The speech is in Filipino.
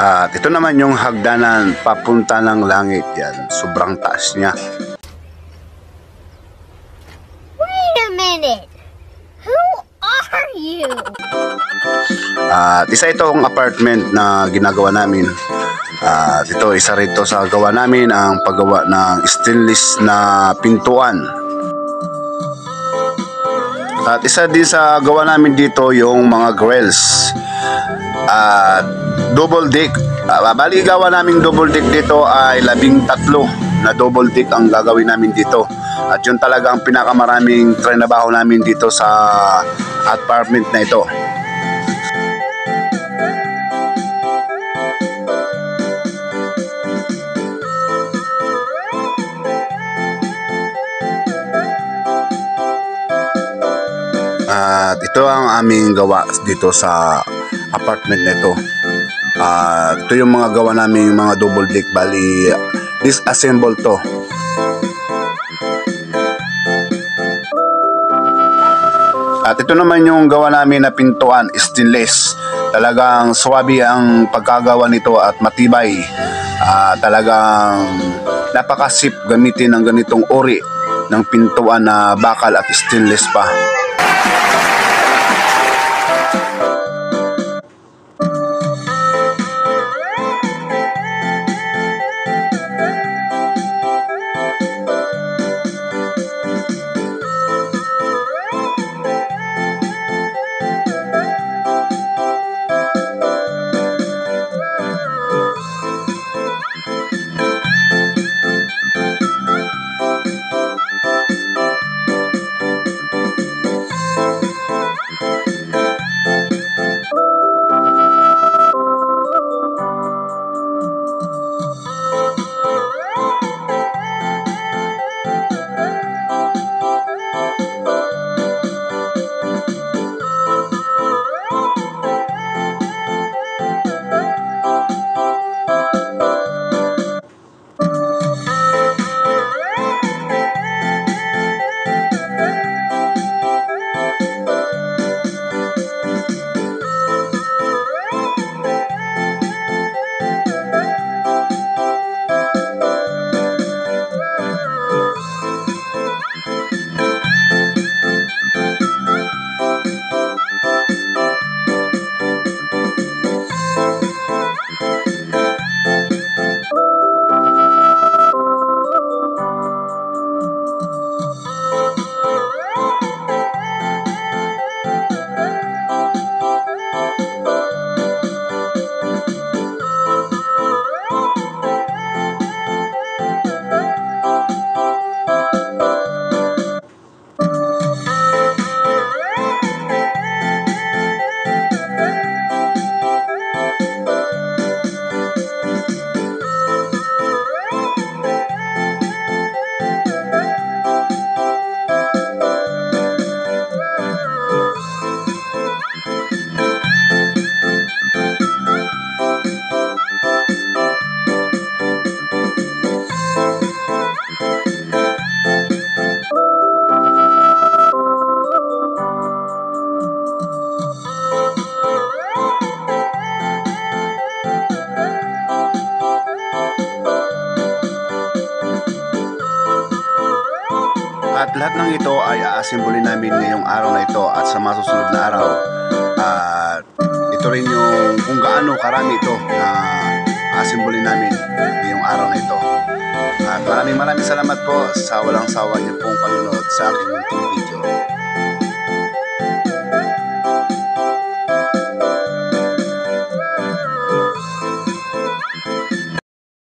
At ito naman yung hagdanan papunta ng langit yan. Sobrang taas niya. Wait a minute. Who are you? At isa itong apartment na ginagawa namin. At ito, isa rito sa gawa namin ang paggawa ng stainless na pintuan. At isa din sa gawa namin dito yung mga grills. At double deck. Bali gawa namin double deck dito ay 13 na double deck ang gagawin namin dito. At yun talaga ang pinakamaraming trabaho namin dito sa apartment na ito. At ito ang aming gawa dito sa apartment nito. Ito yung mga gawa namin mga double deck. Bali disassemble to. At ito naman yung gawa namin na pintuan, stainless. Talagang swabe ang pagkagawa nito at matibay. Talagang napakasip gamitin ng ganitong uri ng pintuan na bakal at stainless pa. At lahat ng ito ay aasimbulin namin ngayong araw na ito at sa masusunod na araw. At ito rin yung kung gaano karami ito na aasimbulin namin ngayong araw na ito. At maraming salamat po sa walang sawa niyo pong panonood sa aking munting